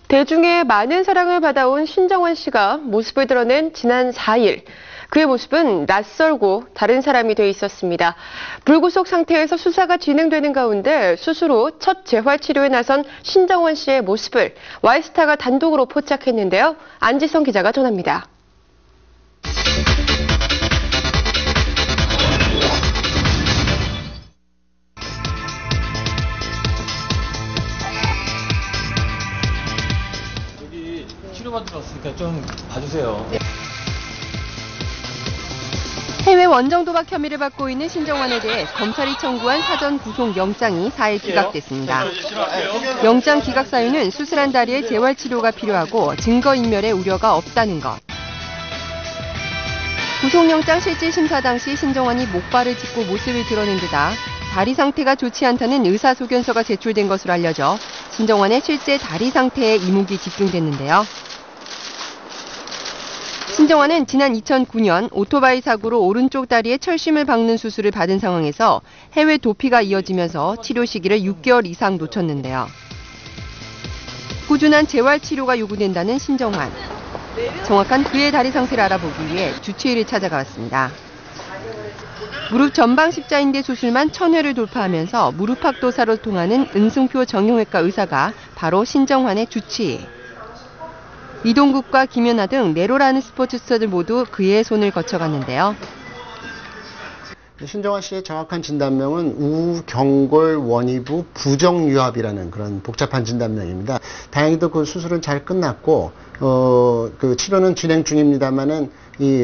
대중의 많은 사랑을 받아온 신정환 씨가 모습을 드러낸 지난 4일. 그의 모습은 낯설고 다른 사람이 돼 있었습니다. 불구속 상태에서 수사가 진행되는 가운데 수술 후 첫 재활 치료에 나선 신정환 씨의 모습을 와이스타가 단독으로 포착했는데요. 안지성 기자가 전합니다. 여기 치료받으러 왔으니까 좀 봐주세요. 해외 원정 도박 혐의를 받고 있는 신정환에 대해 검찰이 청구한 사전 구속 영장이 4일 기각됐습니다. 영장 기각 사유는 수술한 다리에 재활 치료가 필요하고 증거인멸의 우려가 없다는 것. 구속영장 실질 심사 당시 신정환이 목발을 짚고 모습을 드러낸 데다 다리 상태가 좋지 않다는 의사소견서가 제출된 것으로 알려져 신정환의 실제 다리 상태에 이목이 집중됐는데요. 신정환은 지난 2009년 오토바이 사고로 오른쪽 다리에 철심을 박는 수술을 받은 상황에서 해외 도피가 이어지면서 치료 시기를 6개월 이상 놓쳤는데요. 꾸준한 재활 치료가 요구된다는 신정환. 정확한 그의 다리 상태를 알아보기 위해 주치의를 찾아가 왔습니다. 무릎 전방 십자인대 수술만 1000회를 돌파하면서 무릎팍도사로 통하는 은승표 정형외과 의사가 바로 신정환의 주치의. 이동국과 김연아 등 네로라는 스포츠 스타들 모두 그의 손을 거쳐갔는데요. 신정환 씨의 정확한 진단명은 우경골 원위부 부정유합이라는 그런 복잡한 진단명입니다. 다행히도 그 수술은 잘 끝났고 그 치료는 진행 중입니다만은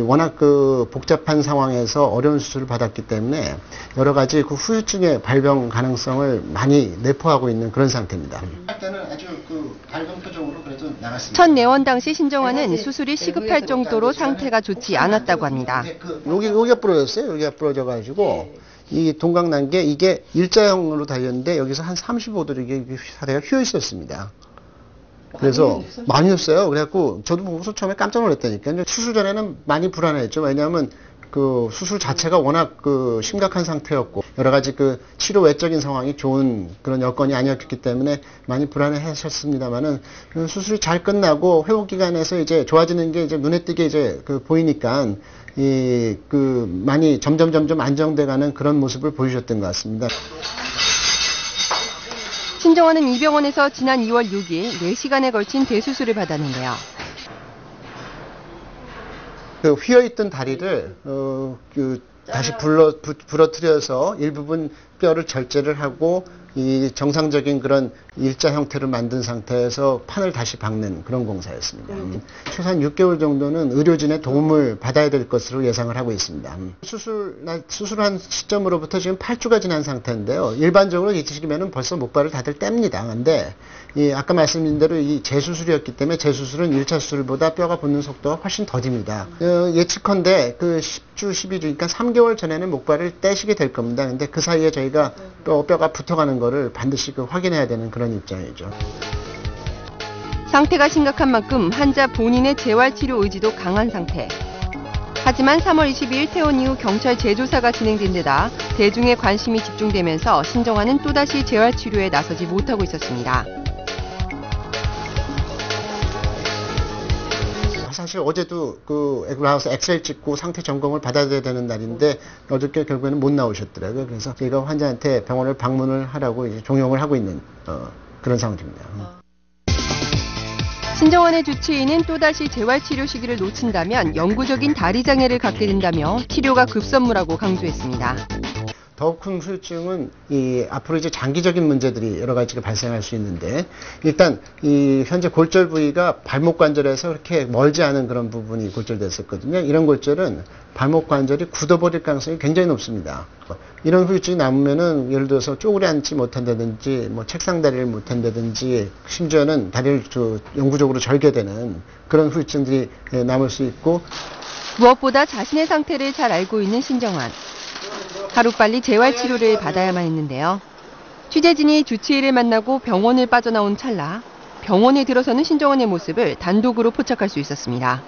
워낙 그 복잡한 상황에서 어려운 수술을 받았기 때문에 여러 가지 그 후유증의 발병 가능성을 많이 내포하고 있는 그런 상태입니다. 때는 아주 그 밝은 표정으로 그래도 나갔습니다. 첫 내원 당시 신정환은 수술이 시급할 정도로 상태가 좋지 않았다고 합니다. 여기가 부러졌어요. 여기가 부러져가지고 이 동강 난 게 이게 일자형으로 달렸는데 여기서 한 35도 이게 사대가 휘어 있었습니다. 그래서 많이 했어요. 그래갖고 저도 보고서 처음에 깜짝 놀랐다니까요. 수술 전에는 많이 불안했죠. 왜냐하면 그 수술 자체가 워낙 그 심각한 상태였고 여러 가지 그 치료 외적인 상황이 좋은 그런 여건이 아니었기 때문에 많이 불안해하셨습니다만은 수술이 잘 끝나고 회복 기간에서 이제 좋아지는 게 이제 눈에 띄게 이제 그 보이니까 많이 점점 안정돼가는 그런 모습을 보여주셨던 것 같습니다. 신정환은 이 병원에서 지난 2월 6일 4시간에 걸친 대수술을 받았는데요. 그 휘어있던 다리를 다시 부러뜨려서 일부분 뼈를 절제를 하고 이 정상적인 그런 일자 형태를 만든 상태에서 판을 다시 박는 그런 공사였습니다. 최소한 6개월 정도는 의료진의 도움을 받아야 될 것으로 예상을 하고 있습니다. 수술한 시점으로부터 지금 8주가 지난 상태인데요. 일반적으로 이 시기면은 벌써 목발을 다들 뗍니다. 근데 아까 말씀드린 대로 이 재수술이었기 때문에 재수술은 1차 수술보다 뼈가 붙는 속도가 훨씬 더딥니다. 예측컨대 그 10주, 12주니까 3개월 전에는 목발을 떼시게 될 겁니다. 근데 그 사이에 저희가 뼈가 붙어가는 거를 반드시 확인해야 되는 그런 입장이죠. 상태가 심각한 만큼 환자 본인의 재활치료 의지도 강한 상태. 하지만 3월 22일 퇴원 이후 경찰 재조사가 진행된 데다 대중의 관심이 집중되면서 신정환은 또다시 재활치료에 나서지 못하고 있었습니다. 사실 어제도 나와서 엑스레이 찍고 상태 점검을 받아야 되는 날인데 어저께 결국에는 못 나오셨더라고요. 그래서 저희가 환자한테 병원을 방문을 하라고 이제 종용을 하고 있는 그런 상황입니다. 신정환의 주치의는 또다시 재활치료 시기를 놓친다면 영구적인 다리 장애를 갖게 된다며 치료가 급선무라고 강조했습니다. 더욱 큰 후유증은 앞으로 이제 장기적인 문제들이 여러 가지가 발생할 수 있는데 일단 현재 골절 부위가 발목 관절에서 그렇게 멀지 않은 그런 부분이 골절됐었거든요. 이런 골절은 발목 관절이 굳어버릴 가능성이 굉장히 높습니다. 이런 후유증이 남으면은 예를 들어서 쪼그려 앉지 못한다든지 책상 다리를 못한다든지 심지어는 다리를 영구적으로 절개되는 그런 후유증들이 남을 수 있고 무엇보다 자신의 상태를 잘 알고 있는 신정환. 하루빨리 재활치료를 받아야만 했는데요. 취재진이 주치의를 만나고 병원을 빠져나온 찰나 병원에 들어서는 신정환의 모습을 단독으로 포착할 수 있었습니다.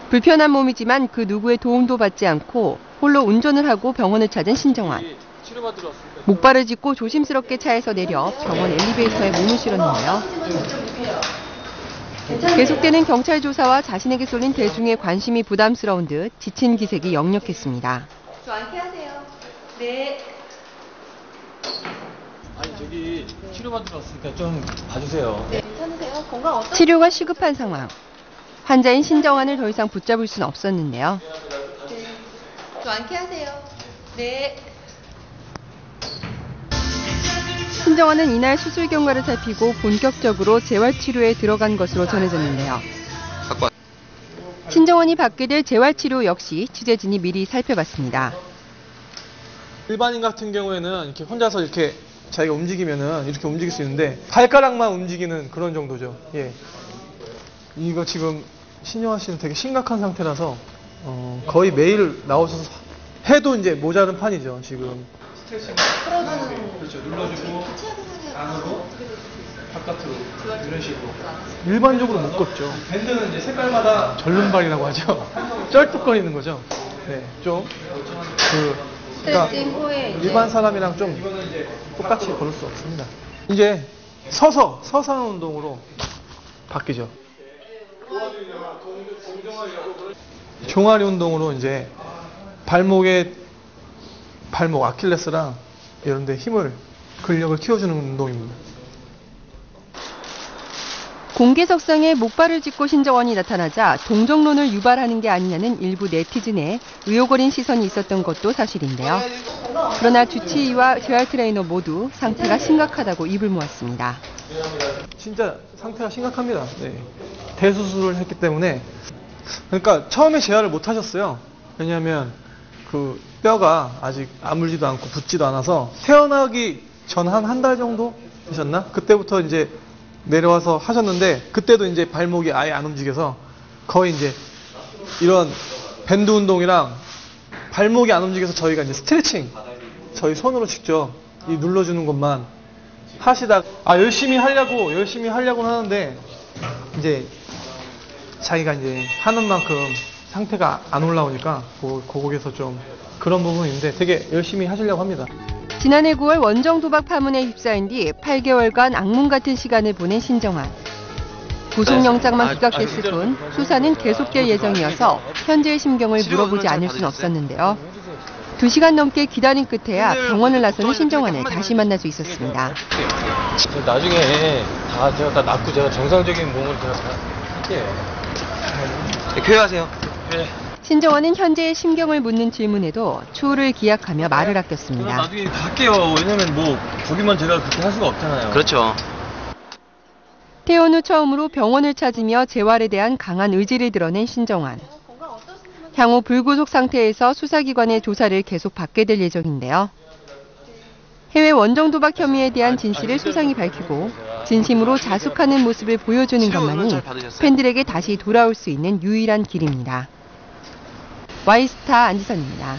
불편한 몸이지만 그 누구의 도움도 받지 않고 홀로 운전을 하고 병원을 찾은 신정환. 치료받으러 왔으니까. 목발을 짚고 조심스럽게 차에서 내려 병원 엘리베이터에 몸을 실었는데요. 계속되는 경찰 조사와 자신에게 쏠린 대중의 관심이 부담스러운 듯 지친 기색이 역력했습니다. 저 안녕하세요. 네. 아니 저기 치료받으러 왔으니까 좀 봐주세요. 네, 괜찮으세요? 건강 어떠세요? 치료가 시급한 상황. 환자인 신정환을 더 이상 붙잡을 수는 없었는데요. 네. 저 안녕하세요. 네. 신정환은 이날 수술 경과를 살피고 본격적으로 재활치료에 들어간 것으로 전해졌는데요. 신정환이 받게 될 재활치료 역시 취재진이 미리 살펴봤습니다. 일반인 같은 경우에는 이렇게 혼자서 이렇게 자기가 움직이면은 이렇게 움직일 수 있는데 발가락만 움직이는 그런 정도죠. 예. 이거 지금 신정환 씨는 되게 심각한 상태라서 거의 매일 나오셔서 해도 이제 모자른 판이죠 지금. 그렇죠. 눌러주고 안으로 바깥으로 이런 식으로. 일반적으로 못 걷죠. 밴드는 이제 색깔마다 절름발이라고 하죠. 쩔뚝거리는 거죠. 네, 좀 그러니까 일반 사람이랑 좀 똑같이 걸을 수 없습니다. 이제 서상 운동으로 바뀌죠. 종아리 운동으로 이제 발목 아킬레스랑 이런 데 근력을 키워주는 운동입니다. 공개석상에 목발을 짚고 신정환이 나타나자 동정론을 유발하는 게 아니냐는 일부 네티즌의 의혹 어린 시선이 있었던 것도 사실인데요. 그러나 주치의와 재활 트레이너 모두 상태가 심각하다고 입을 모았습니다. 진짜 상태가 심각합니다. 네. 대수술을 했기 때문에. 그러니까 처음에 재활을 못 하셨어요. 왜냐하면 그 뼈가 아직 아물지도 않고 붙지도 않아서 태어나기 전 한 달 정도 되셨나? 그때부터 이제 내려와서 하셨는데 그때도 이제 발목이 아예 안 움직여서 거의 이제 이런 밴드 운동이랑 발목이 안 움직여서 저희가 이제 스트레칭 저희 손으로 직접 이 눌러주는 것만 하시다가 열심히 하려고는 하는데 이제 자기가 이제 하는 만큼 상태가 안 올라오니까 거기서 좀 그런 부분이 있는데 되게 열심히 하시려고 합니다. 지난해 9월 원정 도박 파문에 휩싸인 뒤 8개월간 악몽 같은 시간을 보낸 신정환. 구속영장만 기각됐을 뿐 수사는 계속될 예정이어서 현재의 심경을 물어보지 않을 수는 없었는데요. 2시간 넘게 기다린 끝에야 병원을 나서는 신정환을 다시 만날 수 있었습니다. 나중에 제가 다 낫고 제가 정상적인 몸을 제가 다 할게요. 네, 교회하세요. 네. 신정환은 현재의 심경을 묻는 질문에도 추후를 기약하며 말을 아꼈습니다. 나중에 다 할게요. 왜냐면 거기만 제가 그렇게 할 수가 없잖아요. 그렇죠. 퇴원 후 처음으로 병원을 찾으며 재활에 대한 강한 의지를 드러낸 신정환. 향후 불구속 상태에서 수사기관의 조사를 계속 받게 될 예정인데요. 해외 원정 도박 혐의에 대한 진실을 수상이 밝히고 진심으로 자숙하는 모습을 보여주는 것만이 팬들에게 다시 돌아올 수 있는 유일한 길입니다. 와이스타 안지선입니다.